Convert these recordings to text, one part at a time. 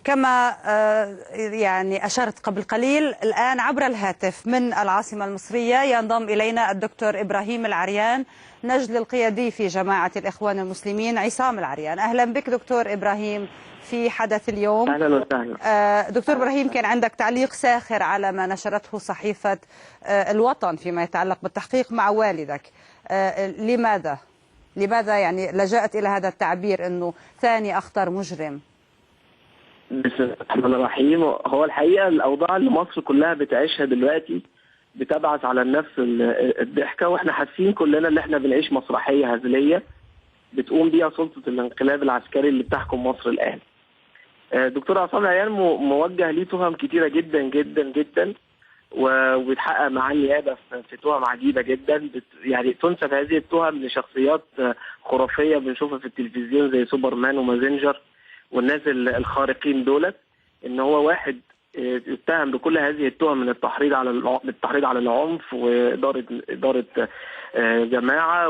كما يعني أشرت قبل قليل، الآن عبر الهاتف من العاصمة المصرية ينضم إلينا الدكتور إبراهيم العريان، نجل القيادي في جماعة الإخوان المسلمين عصام العريان. أهلا بك دكتور إبراهيم في حدث اليوم. أهلا وسهلا. دكتور إبراهيم، كان عندك تعليق ساخر على ما نشرته صحيفة الوطن فيما يتعلق بالتحقيق مع والدك. لماذا يعني لجأت إلى هذا التعبير أنه ثاني أخطر مجرم؟ بسم الله الرحمن الرحيم. هو الحقيقة الأوضاع اللي مصر كلها بتعيشها دلوقتي بتبعث على النفس الضحكة، واحنا حاسين كلنا ان احنا بنعيش مسرحية هزلية بتقوم بيها سلطة الانقلاب العسكري اللي بتحكم مصر الآن. دكتور عصام العريان موجه ليه تهم كتيرة جدا جدا جدا، وبيتحقق معاه النيابة في تهم عجيبة جدا. يعني تنسب هذه التهم لشخصيات خرافية بنشوفها في التلفزيون زي سوبرمان ومازنجر والناس الخارقين دولت. ان هو واحد اتهم بكل هذه التهم من التحريض على العنف وإدارة جماعة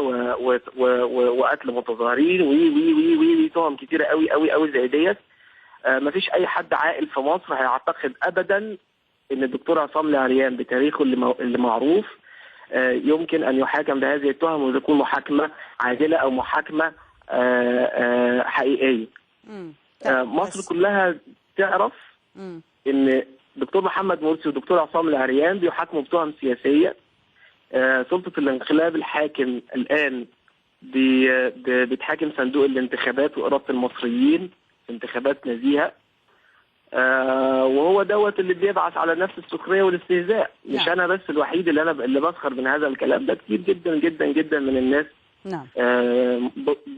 وقتل متظاهرين وي تهم كتيرة قوي قوي قوي زي ديت. مفيش اي حد عاقل في مصر هيعتقد ابدا ان الدكتور عصام العريان بتاريخه اللي معروف يمكن ان يحاكم بهذه التهم وتكون محاكمة عادلة او محاكمة حقيقية. مصر كلها تعرف ان دكتور محمد مرسي ودكتور عصام العريان بيحاكموا بتهم سياسية. سلطة الانقلاب الحاكم الآن بتحاكم صندوق الانتخابات وإرادة المصريين في انتخابات نزيهة، وهو دوت اللي بيبعث على نفس السخرية والاستهزاء. مش أنا بس الوحيد اللي بسخر من هذا الكلام ده، كتير جدا جدا جدا من الناس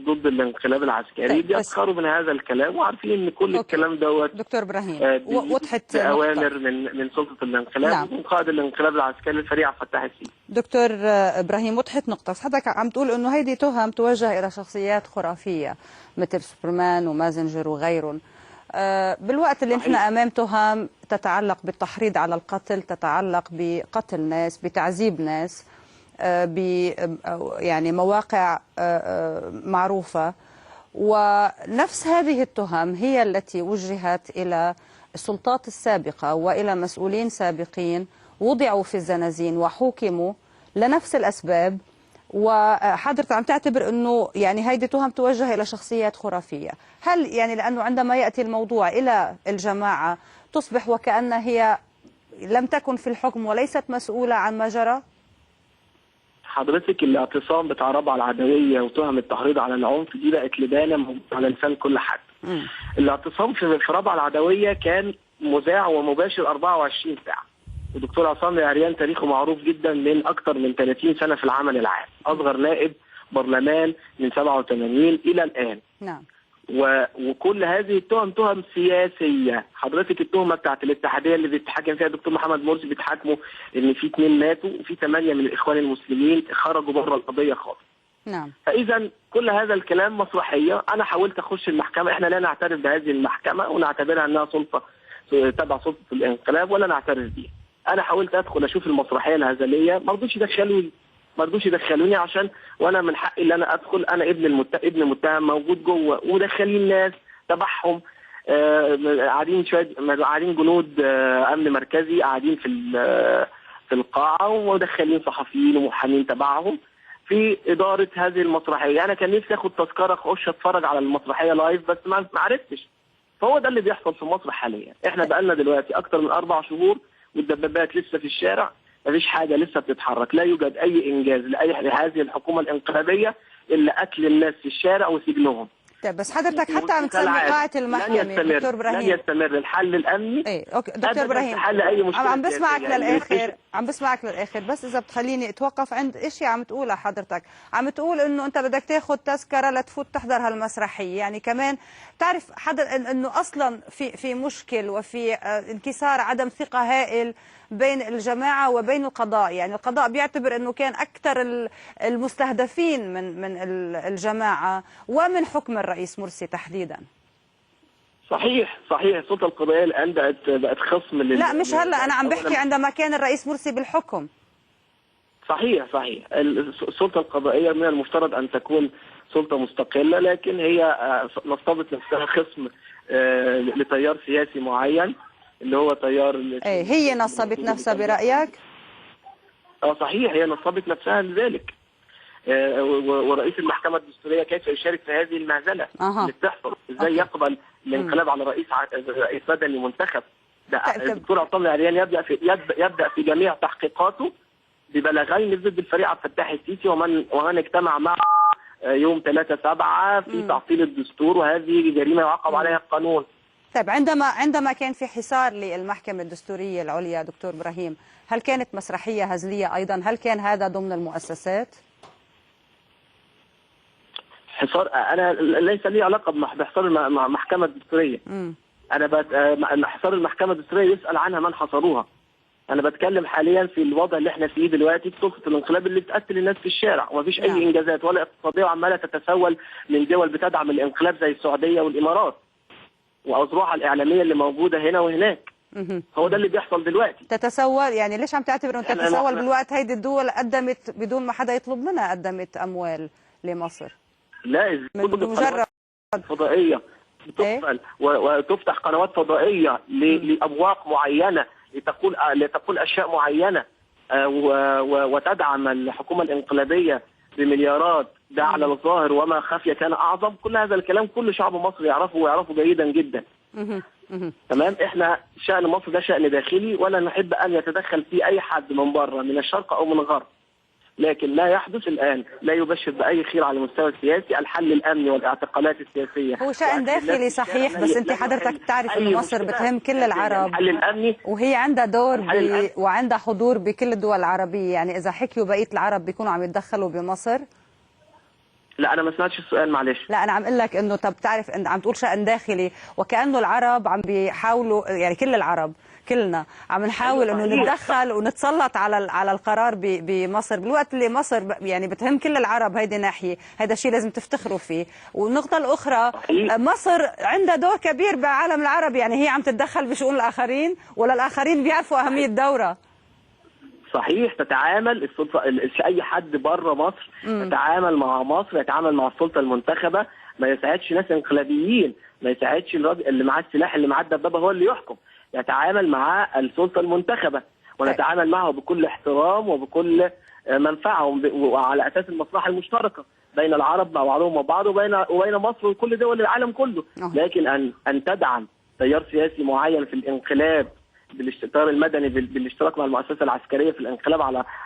ضد الانقلاب العسكري بيسخروا من هذا الكلام، وعارفين ان كل الكلام دوت دكتور ابراهيم وضحت اوامر من سلطه الانقلاب ومن قائد الانقلاب العسكري الفريق عبد الفتاح السيسي. دكتور ابراهيم، وضحت نقطه. حضرتك عم تقول انه هيدي تهم توجه الى شخصيات خرافيه مثل سوبرمان ومازنجر وغيرهم، بالوقت اللي نحن امام تهم تتعلق بالتحريض على القتل، تتعلق بقتل ناس، بتعذيب ناس، يعني مواقع معروفة. ونفس هذه التهم هي التي وجهت إلى السلطات السابقة وإلى مسؤولين سابقين وضعوا في الزنازين وحوكموا لنفس الأسباب، وحضرتك عم تعتبر أنه يعني هيدي تهم توجه إلى شخصيات خرافية. هل يعني لأنه عندما يأتي الموضوع إلى الجماعة تصبح وكأن هي لم تكن في الحكم وليست مسؤولة عن ما جرى؟ حضرتك الاعتصام بتاع رابعه العدويه وتهم التحريض على العنف دي بقت لبانه على لسان كل حد. الاعتصام في رابعه العدويه كان مذاع ومباشر 24 ساعه. الدكتور عصام العريان تاريخه معروف جدا من اكثر من 30 سنه في العمل العام، اصغر نائب برلمان من 87 الى الان. نعم. وكل هذه التهم تهم سياسيه. حضرتك التهمه بتاعت الاتحاديه اللي بيتحاكم فيها الدكتور محمد مرسي بيتحاكموا ان في 2 ماتوا وفي 8 من الاخوان المسلمين خرجوا بره القضيه خالص. نعم. فاذا كل هذا الكلام مسرحيه. انا حاولت اخش المحكمه، احنا لا نعترف بهذه المحكمه ونعتبرها انها سلطه تبع سلطه الانقلاب ولا نعترف بيها. انا حاولت ادخل اشوف المسرحيه الهزليه، ما رضوش يدخلوني عشان وانا من حقي ان انا ادخل. انا ابن المتهم موجود جوه، ودخلين ناس تبعهم قاعدين جنود امن مركزي قاعدين في القاعه، ودخلين صحفيين ومحامين تبعهم في اداره هذه المسرحيه. انا كان نفسي اخد تذكره اخش اتفرج على المسرحيه لايف، بس ما عرفتش. فهو ده اللي بيحصل في مصر حاليا. احنا بقالنا دلوقتي اكتر من 4 شهور والدبابات لسه في الشارع، مفيش حاجه لسه بتتحرك، لا يوجد اي انجاز لهذه الحكومه الانقلابيه الا اكل الناس في الشارع وسجنهم. طيب بس حضرتك حتى عم تسمي قاعة المحكمة دكتور ابراهيم لن يستمر الحل الامني. اوكي دكتور ابراهيم، حل اي مشكله. عم بسمعك للاخر بس اذا بتخليني اتوقف عند اشي عم تقولها. حضرتك عم تقول انه انت بدك تاخذ تذكره لتفوت تحضر هالمسرحيه، يعني كمان تعرف انه اصلا في مشكل وفي انكسار عدم ثقه هائل بين الجماعه وبين القضاء. يعني القضاء بيعتبر انه كان اكثر المستهدفين من الجماعه ومن حكم الرئيس مرسي تحديدا. صحيح السلطه القضائيه الان بقت خصم لا مش هلا، انا عم بحكي عندما كان الرئيس مرسي بالحكم. صحيح السلطه القضائيه من المفترض ان تكون سلطه مستقله، لكن هي نصبت نفسها خصم لتيار سياسي معين اللي هو تيار هي نصبت نفسها برأيك؟ صحيح، هي نصبت نفسها لذلك. ورئيس المحكمة الدستورية كيف يشارك في هذه المهزلة اللي بتحصل؟ ازاي يقبل الانقلاب على رئيس مدني منتخب؟ ده الدكتور عطله العريان يبدأ في جميع تحقيقاته ببلاغين ضد الفريق عبد الفتاح السيسي ومن اجتمع معه يوم 3/7 في تعطيل الدستور، وهذه جريمة يعاقب عليها القانون. طيب عندما كان في حصار للمحكمة الدستورية العليا دكتور إبراهيم، هل كانت مسرحية هزلية أيضا؟ هل كان هذا ضمن المؤسسات؟ حصار، أنا ليس لي علاقة بحصار المحكمة الدستورية. أنا حصار المحكمة الدستورية يسأل عنها من حصروها. أنا بتكلم حاليا في الوضع اللي احنا فيه دلوقتي في سلطة الانقلاب اللي بتقتل الناس في الشارع، ومفيش أي إنجازات ولا اقتصادية، وعمالة تتسول من دول بتدعم الانقلاب زي السعودية والإمارات وأذرعها الإعلامية اللي موجودة هنا وهناك. هو ده اللي بيحصل دلوقتي. تتسول، يعني ليش عم تعتبر انه تتسول بالوقت هيدي الدول قدمت بدون ما حدا يطلب منها قدمت أموال لمصر؟ لا، بمجرد فضائية بتقفل وتفتح قنوات فضائية لأبواق معينة لتقول أشياء معينة وتدعم الحكومة الانقلابية بمليارات. ده على الظاهر، وما خفي كان أعظم. كل هذا الكلام كل شعب مصر يعرفه ويعرفه جيدا جدا. تمام. احنا شأن مصر ده شأن داخلي، ولا نحب أن يتدخل فيه أي حد من بره، من الشرق أو من الغرب. لكن لا يحدث الآن لا يبشر بأي خير على المستوى السياسي. الحل الأمني والاعتقالات السياسية هو شأن داخلي صحيح، بس أنت حضرتك تعرف أن مصر بتهم كل العرب، الحل الأمني وهي عندها دور وعندها حضور بكل الدول العربية. يعني إذا حكيوا بقية العرب بيكونوا عم يتدخلوا بمصر؟ لا، أنا ما سمعتش السؤال، معلش. لا، أنا عم أقول لك إنه طب تعرف إن عم تقول شأن داخلي، وكأنه العرب عم بيحاولوا، يعني كل العرب كلنا عم نحاول انه نتدخل ونتسلط على القرار بمصر، بالوقت اللي مصر يعني بتهم كل العرب. هيدي ناحيه، هذا الشيء لازم تفتخروا فيه. والنقطه الاخرى، مصر عندها دور كبير بالعالم العربي، يعني هي عم تتدخل بشؤون الاخرين، ولا الاخرين بيعرفوا اهميه الدوره؟ صحيح، تتعامل السلطه، اي حد بره مصر يتعامل مع مصر، يتعامل مع السلطه المنتخبه. ما يساعدش ناس انقلابيين، ما يساعدش الراجل اللي معاه السلاح اللي معاه الدبابه هو اللي يحكم. يتعامل مع السلطة المنتخبة، ونتعامل معه بكل احترام وبكل منفعة، وعلى أساس المصلحة المشتركة بين العرب مع بعضهم وبعض، وبين مصر وكل دول العالم كله. لكن أن تدعم تيار سياسي معين في الانقلاب بالتيار المدني بالاشتراك مع المؤسسة العسكرية في الانقلاب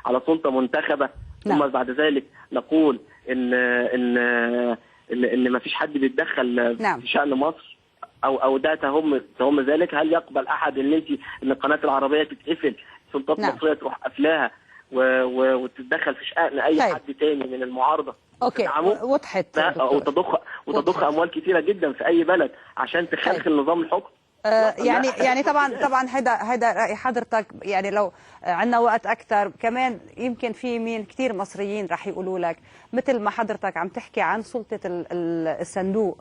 على سلطة منتخبة، ثم بعد ذلك نقول إن ما فيش حد بيتدخل في شأن مصر، او ده تهم ذلك. هل يقبل احد ان القناه العربيه تتقفل، سلطات مصريه تروح قافلاها وتتدخل في شأن اي حد تاني من المعارضه؟ اوكي، وضحت. وتضخ اموال كثيره جدا في اي بلد عشان تخلخل نظام الحكم. يعني طبعا هيدا رأي حضرتك. يعني لو عندنا وقت أكثر كمان يمكن في مين كثير مصريين رح يقولوا لك مثل ما حضرتك عم تحكي عن سلطة الصندوق،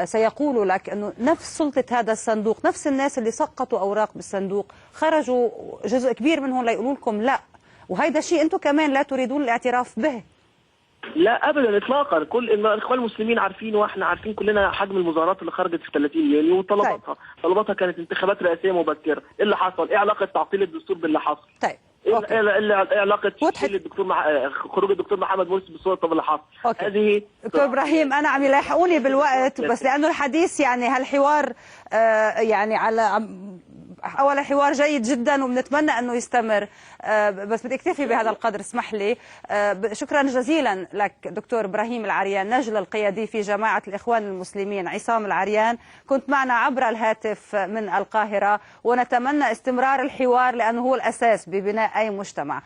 سيقولوا لك أنه نفس سلطة هذا الصندوق، نفس الناس اللي سقطوا أوراق بالصندوق خرجوا جزء كبير منهم ليقولوا لكم لا، وهيدا شيء أنتم كمان لا تريدون الاعتراف به. لا ابدا اطلاقا. كل الاخوان المسلمين عارفين، واحنا عارفين كلنا حجم المظاهرات اللي خرجت في 30 يونيو وطلباتها كانت انتخابات رئاسيه مبكره. ايه اللي حصل؟ ايه علاقه تعطيل الدستور باللي حصل؟ طيب ايه علاقه خروج الدكتور محمد مرسي بالصوره باللي حصل؟ هذه دكتور ابراهيم، انا عم يلاحقوني بالوقت، بس لانه الحديث يعني هالحوار يعني على أول حوار جيد جدا وبنتمنى أنه يستمر، بس بدي أكتفي بهذا القدر، اسمح لي. شكرا جزيلا لك دكتور إبراهيم العريان، نجل القيادي في جماعة الإخوان المسلمين عصام العريان، كنت معنا عبر الهاتف من القاهرة، ونتمنى استمرار الحوار لأنه هو الأساس ببناء أي مجتمع.